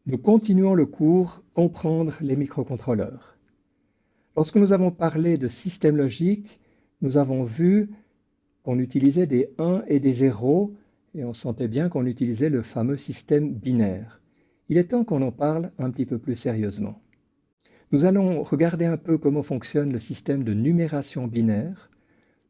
Nous continuons le cours « Comprendre les microcontrôleurs ». Lorsque nous avons parlé de système logique, nous avons vu qu'on utilisait des 1 et des 0 et on sentait bien qu'on utilisait le fameux système binaire. Il est temps qu'on en parle un petit peu plus sérieusement. Nous allons regarder un peu comment fonctionne le système de numération binaire.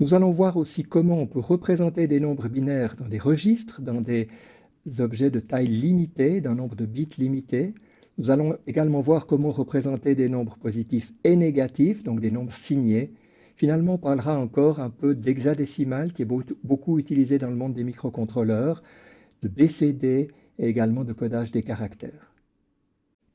Nous allons voir aussi comment on peut représenter des nombres binaires dans des registres, dans des objets de taille limitée, d'un nombre de bits limité. Nous allons également voir comment représenter des nombres positifs et négatifs, donc des nombres signés. Finalement, on parlera encore un peu d'hexadécimal, qui est beaucoup utilisé dans le monde des microcontrôleurs, de BCD et également de codage des caractères.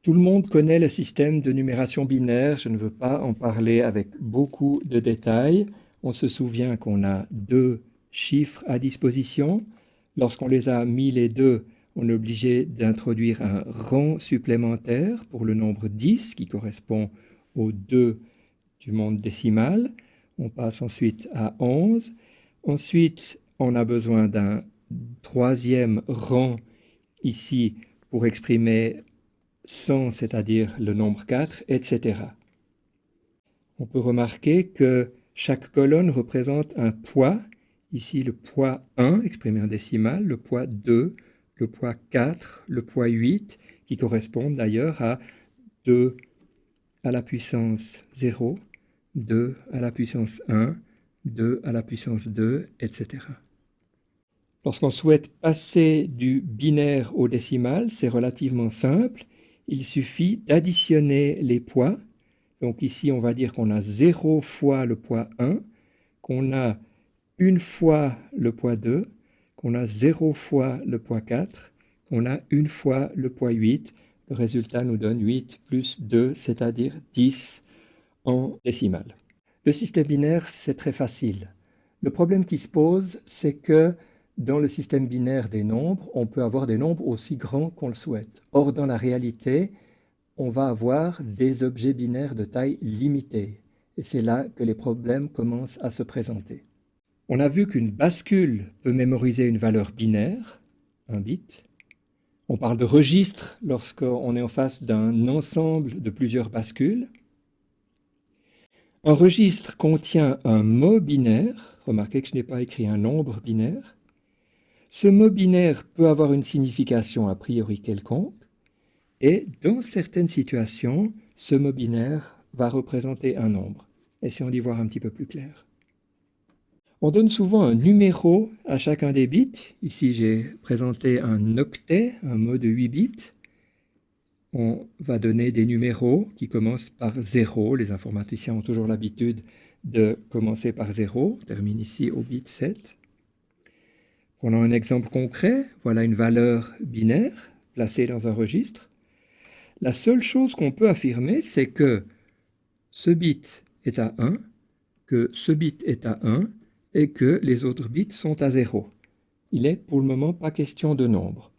Tout le monde connaît le système de numération binaire, je ne veux pas en parler avec beaucoup de détails. On se souvient qu'on a deux chiffres à disposition. Lorsqu'on les a mis les deux, on est obligé d'introduire un rang supplémentaire pour le nombre 10, qui correspond au 2 du monde décimal. On passe ensuite à 11. Ensuite, on a besoin d'un troisième rang ici pour exprimer 100, c'est-à-dire le nombre 4, etc. On peut remarquer que chaque colonne représente un poids. Ici, le poids 1, exprimé en décimal, le poids 2, le poids 4, le poids 8, qui correspondent d'ailleurs à 2 à la puissance 0, 2 à la puissance 1, 2 à la puissance 2, etc. Lorsqu'on souhaite passer du binaire au décimal, c'est relativement simple. Il suffit d'additionner les poids. Donc ici, on va dire qu'on a 0 fois le poids 1, qu'on a 1 fois le poids 2, qu'on a 0 fois le poids 4, qu'on a 1 fois le poids 8. Le résultat nous donne 8 plus 2, c'est-à-dire 10 en décimale. Le système binaire, c'est très facile. Le problème qui se pose, c'est que dans le système binaire des nombres, on peut avoir des nombres aussi grands qu'on le souhaite. Or, dans la réalité, on va avoir des objets binaires de taille limitée. Et c'est là que les problèmes commencent à se présenter. On a vu qu'une bascule peut mémoriser une valeur binaire, un bit. On parle de registre lorsqu'on est en face d'un ensemble de plusieurs bascules. Un registre contient un mot binaire. Remarquez que je n'ai pas écrit un nombre binaire. Ce mot binaire peut avoir une signification a priori quelconque. Et dans certaines situations, ce mot binaire va représenter un nombre. Essayons d'y voir un petit peu plus clair. On donne souvent un numéro à chacun des bits. Ici, j'ai présenté un octet, un mot de 8 bits. On va donner des numéros qui commencent par 0. Les informaticiens ont toujours l'habitude de commencer par 0. On termine ici au bit 7. Prenons un exemple concret. Voilà une valeur binaire placée dans un registre. La seule chose qu'on peut affirmer, c'est que ce bit est à 1, que ce bit est à 1 et que les autres bits sont à 0. Il n'est pour le moment pas question de nombre.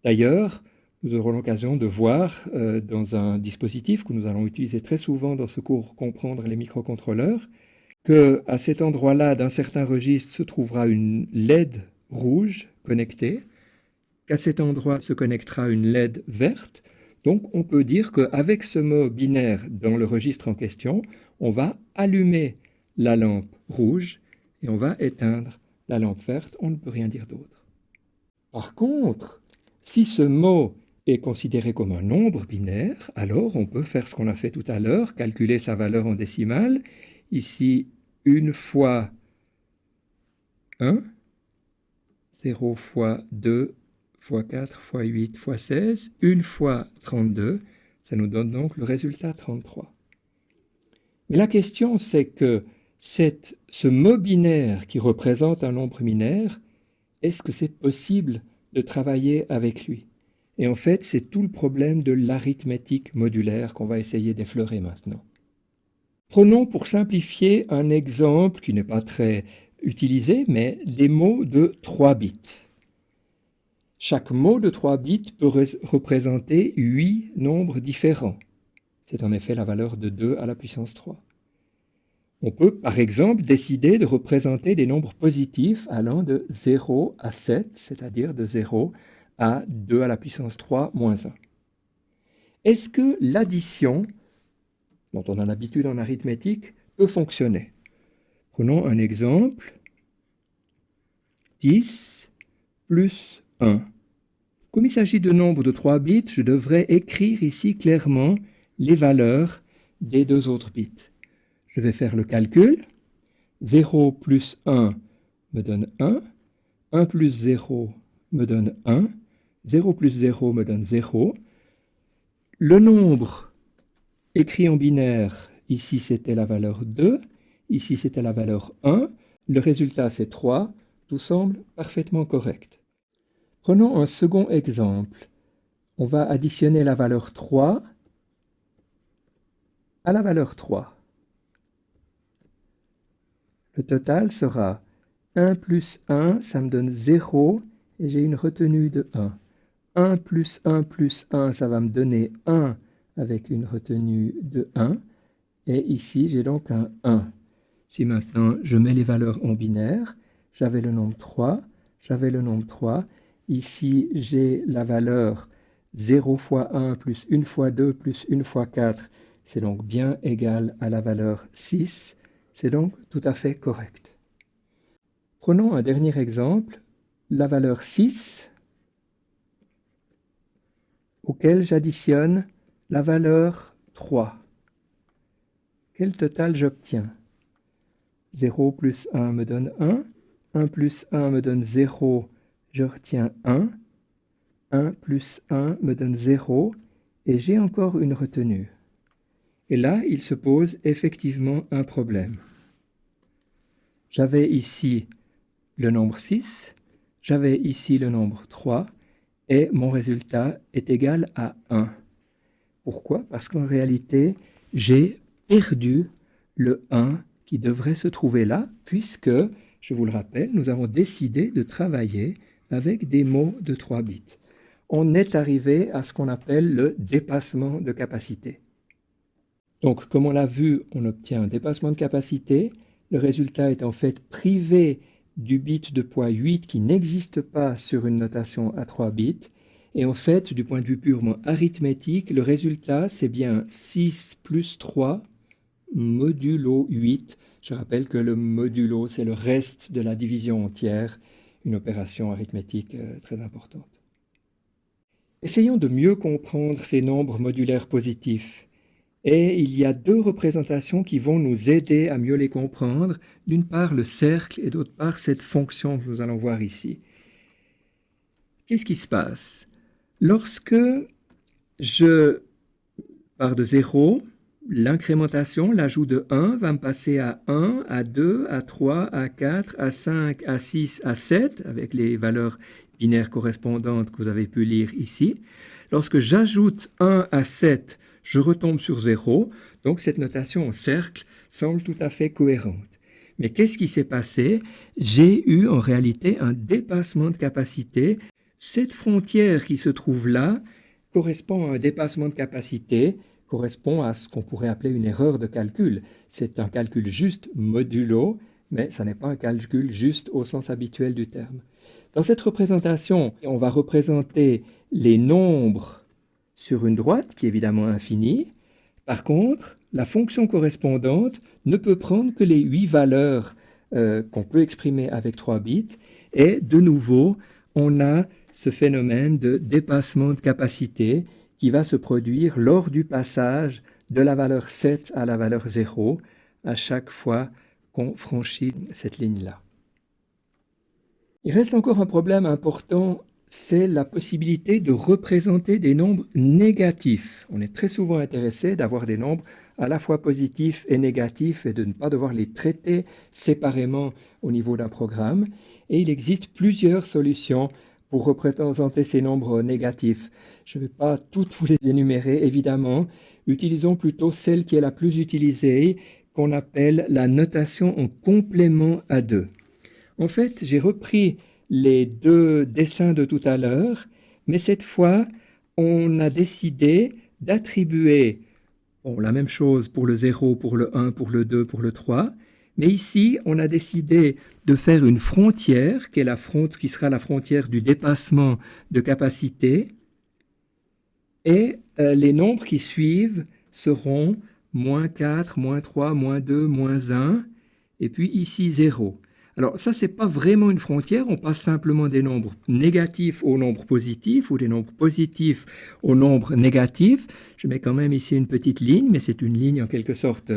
D'ailleurs, nous aurons l'occasion de voir dans un dispositif que nous allons utiliser très souvent dans ce cours « Comprendre les microcontrôleurs » qu'à cet endroit-là d'un certain registre se trouvera une LED rouge connectée, qu'à cet endroit se connectera une LED verte. Donc on peut dire qu'avec ce mot binaire dans le registre en question, on va allumer la lampe rouge et on va éteindre la lampe verte. On ne peut rien dire d'autre. Par contre, si ce mot est considéré comme un nombre binaire, alors on peut faire ce qu'on a fait tout à l'heure, calculer sa valeur en décimale. Ici, 1 fois 1, 0 fois 2, fois 4, fois 8, fois 16, 1 fois 32, ça nous donne donc le résultat 33. Mais la question, c'est que ce mot binaire qui représente un nombre binaire, est-ce que c'est possible de travailler avec lui? Et en fait, c'est tout le problème de l'arithmétique modulaire qu'on va essayer d'effleurer maintenant. Prenons pour simplifier un exemple qui n'est pas très utilisé, mais les mots de 3 bits. Chaque mot de 3 bits peut représenter 8 nombres différents. C'est en effet la valeur de 2 à la puissance 3. On peut, par exemple, décider de représenter des nombres positifs allant de 0 à 7, c'est-à-dire de 0 à 2 à la puissance 3 moins 1. est-ce que l'addition, dont on a l'habitude en arithmétique, peut fonctionner? Prenons un exemple. 10 plus 1. Comme il s'agit de nombres de 3 bits, je devrais écrire ici clairement les valeurs des deux autres bits. Je vais faire le calcul. 0 plus 1 me donne 1. 1 plus 0 me donne 1. 0 plus 0 me donne 0. Le nombre écrit en binaire, ici c'était la valeur 2, ici c'était la valeur 1. Le résultat c'est 3. Tout semble parfaitement correct. Prenons un second exemple. On va additionner la valeur 3 à la valeur 3. Le total sera 1 plus 1, ça me donne 0, et j'ai une retenue de 1. 1 plus 1 plus 1, ça va me donner 1 avec une retenue de 1. Et ici, j'ai donc un 1. Si maintenant je mets les valeurs en binaire, j'avais le nombre 3, j'avais le nombre 3. Ici, j'ai la valeur 0 fois 1 plus 1 fois 2 plus 1 fois 4. C'est donc bien égal à la valeur 6. C'est donc tout à fait correct. Prenons un dernier exemple, la valeur 6, auquel j'additionne la valeur 3. Quel total j'obtiens? 0 plus 1 me donne 1. 1 plus 1 me donne 0. Je retiens 1. 1 plus 1 me donne 0. Et j'ai encore une retenue. Et là, il se pose effectivement un problème. J'avais ici le nombre 6. J'avais ici le nombre 3. Et mon résultat est égal à 1. Pourquoi? Parce qu'en réalité, j'ai perdu le 1 qui devrait se trouver là, puisque, je vous le rappelle, nous avons décidé de travailler avec des mots de 3 bits. On est arrivé à ce qu'on appelle le dépassement de capacité. Donc, comme on l'a vu, on obtient un dépassement de capacité. Le résultat est en fait privé du bit de poids 8 qui n'existe pas sur une notation à 3 bits. Et en fait, du point de vue purement arithmétique, le résultat, c'est bien 6 plus 3 modulo 8. Je rappelle que le modulo, c'est le reste de la division entière, une opération arithmétique très importante. Essayons de mieux comprendre ces nombres modulaires positifs. Et il y a deux représentations qui vont nous aider à mieux les comprendre. D'une part, le cercle et d'autre part, cette fonction que nous allons voir ici. Qu'est-ce qui se passe? Lorsque je pars de 0, l'incrémentation, l'ajout de 1 va me passer à 1, à 2, à 3, à 4, à 5, à 6, à 7, avec les valeurs binaires correspondantes que vous avez pu lire ici. Lorsque j'ajoute 1 à 7, je retombe sur 0, donc cette notation en cercle semble tout à fait cohérente. Mais qu'est-ce qui s'est passé? J'ai eu en réalité un dépassement de capacité. Cette frontière qui se trouve là correspond à un dépassement de capacité, correspond à ce qu'on pourrait appeler une erreur de calcul. C'est un calcul juste modulo, mais ça n'est pas un calcul juste au sens habituel du terme. Dans cette représentation, on va représenter les nombres sur une droite, qui est évidemment infinie. Par contre, la fonction correspondante ne peut prendre que les 8 valeurs qu'on peut exprimer avec 3 bits. Et de nouveau, on a ce phénomène de dépassement de capacité qui va se produire lors du passage de la valeur 7 à la valeur 0 à chaque fois qu'on franchit cette ligne-là. Il reste encore un problème important, c'est la possibilité de représenter des nombres négatifs. On est très souvent intéressé d'avoir des nombres à la fois positifs et négatifs et de ne pas devoir les traiter séparément au niveau d'un programme. Et il existe plusieurs solutions pour représenter ces nombres négatifs. Je ne vais pas toutes vous les énumérer, évidemment. Utilisons plutôt celle qui est la plus utilisée, qu'on appelle la notation en complément à 2. En fait, j'ai repris les deux dessins de tout à l'heure, mais cette fois, on a décidé d'attribuer la même chose pour le 0, pour le 1, pour le 2, pour le 3, mais ici, on a décidé de faire une frontière, qui sera la frontière du dépassement de capacité, Et les nombres qui suivent seront moins 4, moins 3, moins 2, moins 1, et puis ici 0. Alors ça, ce n'est pas vraiment une frontière, on passe simplement des nombres négatifs aux nombres positifs ou des nombres positifs aux nombres négatifs. Je mets quand même ici une petite ligne, mais c'est une ligne en quelque sorte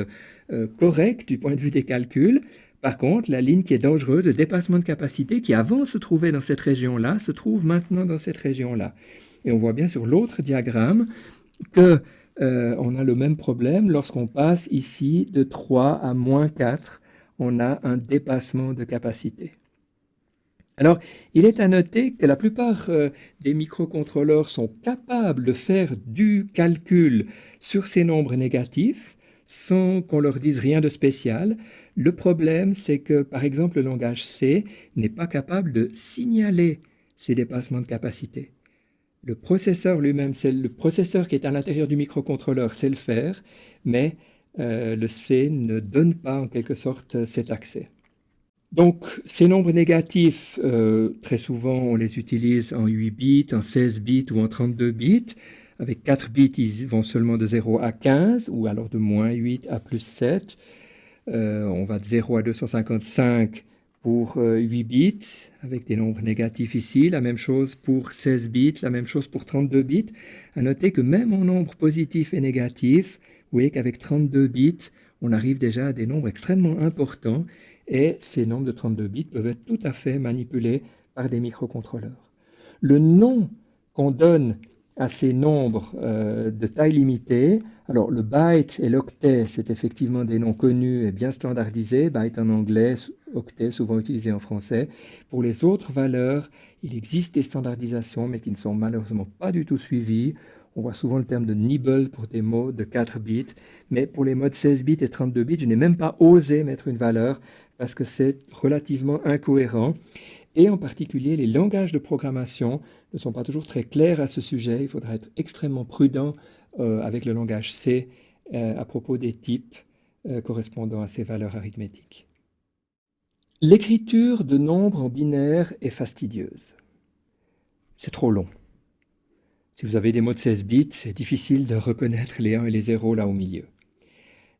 correcte du point de vue des calculs. Par contre, la ligne qui est dangereuse, le dépassement de capacité, qui avant se trouvait dans cette région-là, se trouve maintenant dans cette région-là. Et on voit bien sur l'autre diagramme que on a le même problème lorsqu'on passe ici de 3 à moins 4. On a un dépassement de capacité. Alors, il est à noter que la plupart des microcontrôleurs sont capables de faire du calcul sur ces nombres négatifs sans qu'on leur dise rien de spécial. Le problème, c'est que, par exemple, le langage C n'est pas capable de signaler ces dépassements de capacité. Le processeur lui-même, c'est le processeur qui est à l'intérieur du microcontrôleur, sait le faire, mais le C ne donne pas en quelque sorte cet accès. Donc, ces nombres négatifs, très souvent, on les utilise en 8 bits, en 16 bits ou en 32 bits. Avec 4 bits, ils vont seulement de 0 à 15, ou alors de moins 8 à plus 7. On va de 0 à 255 pour 8 bits, avec des nombres négatifs ici. La même chose pour 16 bits, la même chose pour 32 bits. À noter que même en nombres positifs et négatifs, vous voyez qu'avec 32 bits, on arrive déjà à des nombres extrêmement importants. Et ces nombres de 32 bits peuvent être tout à fait manipulés par des microcontrôleurs. Le nom qu'on donne à ces nombres de taille limitée, alors le byte et l'octet, c'est effectivement des noms connus et bien standardisés, byte en anglais, octet souvent utilisé en français. Pour les autres valeurs, il existe des standardisations, mais qui ne sont malheureusement pas du tout suivies. On voit souvent le terme de nibble pour des mots de 4 bits, mais pour les mots de 16 bits et 32 bits, je n'ai même pas osé mettre une valeur parce que c'est relativement incohérent. Et en particulier, les langages de programmation ne sont pas toujours très clairs à ce sujet. Il faudra être extrêmement prudent avec le langage C à propos des types correspondant à ces valeurs arithmétiques. L'écriture de nombres en binaire est fastidieuse. C'est trop long. Si vous avez des mots de 16 bits, c'est difficile de reconnaître les 1 et les 0 là au milieu.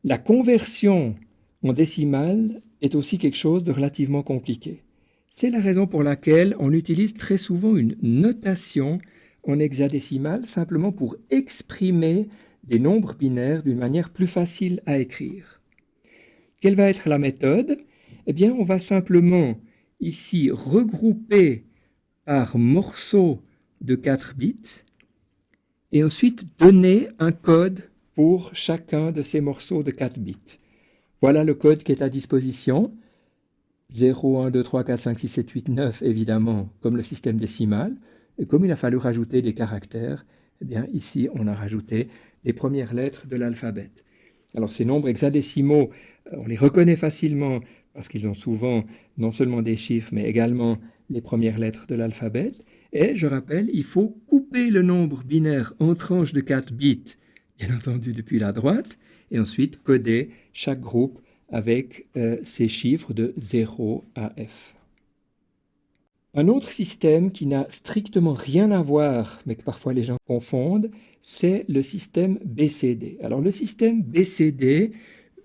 La conversion en décimale est aussi quelque chose de relativement compliqué. C'est la raison pour laquelle on utilise très souvent une notation en hexadécimale simplement pour exprimer des nombres binaires d'une manière plus facile à écrire. Quelle va être la méthode? Eh bien, on va simplement ici regrouper par morceaux de 4 bits et ensuite donner un code pour chacun de ces morceaux de 4 bits. Voilà le code qui est à disposition. 0, 1, 2, 3, 4, 5, 6, 7, 8, 9, évidemment, comme le système décimal. Et comme il a fallu rajouter des caractères, eh bien, ici, on a rajouté les premières lettres de l'alphabet. Alors, ces nombres hexadécimaux, on les reconnaît facilement parce qu'ils ont souvent non seulement des chiffres, mais également les premières lettres de l'alphabet. Et, je rappelle, il faut couper le nombre binaire en tranches de 4 bits, bien entendu depuis la droite, et ensuite coder chaque groupe avec ces chiffres de 0 à F. Un autre système qui n'a strictement rien à voir, mais que parfois les gens confondent, c'est le système BCD. Alors le système BCD,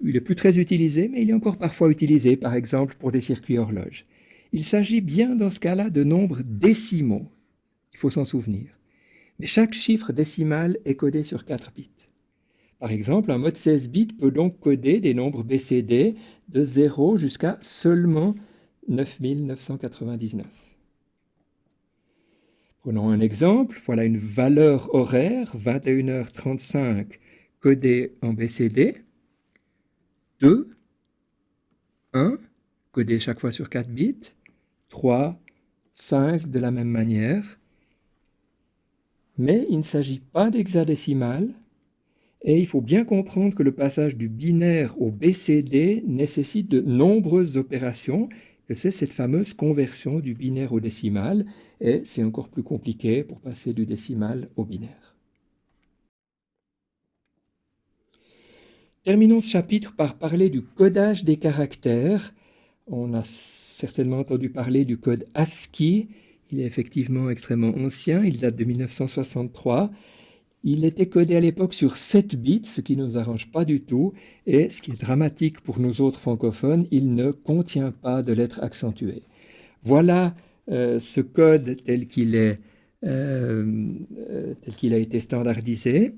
il n'est plus très utilisé, mais il est encore parfois utilisé, par exemple pour des circuits horloges. Il s'agit bien dans ce cas-là de nombres décimaux, il faut s'en souvenir. Mais chaque chiffre décimal est codé sur 4 bits. Par exemple, un mode 16 bits peut donc coder des nombres BCD de 0 jusqu'à seulement 9999. Prenons un exemple. Voilà une valeur horaire, 21h35, codée en BCD. 2, 1, codé chaque fois sur 4 bits. 3, 5 de la même manière. Mais il ne s'agit pas d'hexadécimal. Et il faut bien comprendre que le passage du binaire au BCD nécessite de nombreuses opérations, que c'est cette fameuse conversion du binaire au décimal, et c'est encore plus compliqué pour passer du décimal au binaire. Terminons ce chapitre par parler du codage des caractères. On a certainement entendu parler du code ASCII. Il est effectivement extrêmement ancien, il date de 1963. Il était codé à l'époque sur 7 bits, ce qui ne nous arrange pas du tout, et ce qui est dramatique pour nous autres francophones, il ne contient pas de lettres accentuées. Voilà ce code tel qu'il a été standardisé.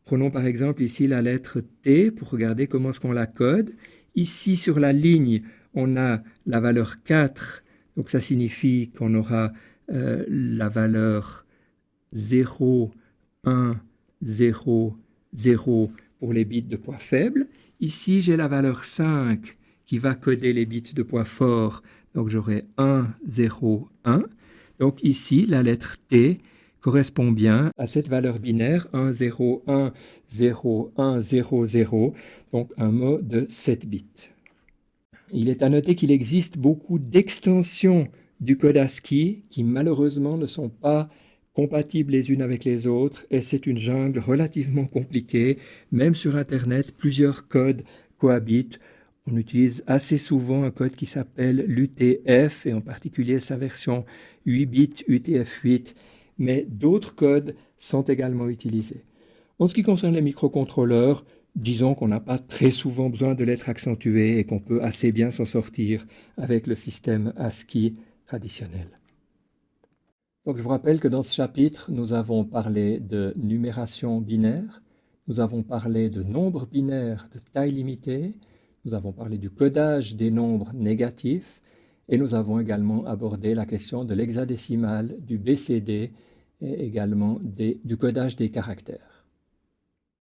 Prenons par exemple ici la lettre T pour regarder comment est-ce qu'on la code. Ici sur la ligne, on a la valeur 4, donc ça signifie qu'on aura la valeur 0, 1, 0, 0 pour les bits de poids faible. Ici, j'ai la valeur 5 qui va coder les bits de poids fort, donc j'aurai 1, 0, 1. Donc ici, la lettre T correspond bien à cette valeur binaire 1, 0, 1, 0, 1, 0, 0, donc un mot de 7 bits. Il est à noter qu'il existe beaucoup d'extensions du code ASCII qui malheureusement ne sont pas compatibles les unes avec les autres et c'est une jungle relativement compliquée. Même sur Internet, plusieurs codes cohabitent. On utilise assez souvent un code qui s'appelle l'UTF et en particulier sa version 8 bits UTF-8, mais d'autres codes sont également utilisés. En ce qui concerne les microcontrôleurs, disons qu'on n'a pas très souvent besoin de lettres accentuées et qu'on peut assez bien s'en sortir avec le système ASCII traditionnel. Donc je vous rappelle que dans ce chapitre, nous avons parlé de numération binaire, nous avons parlé de nombres binaires de taille limitée, nous avons parlé du codage des nombres négatifs et nous avons également abordé la question de l'hexadécimal, du BCD et également du codage des caractères.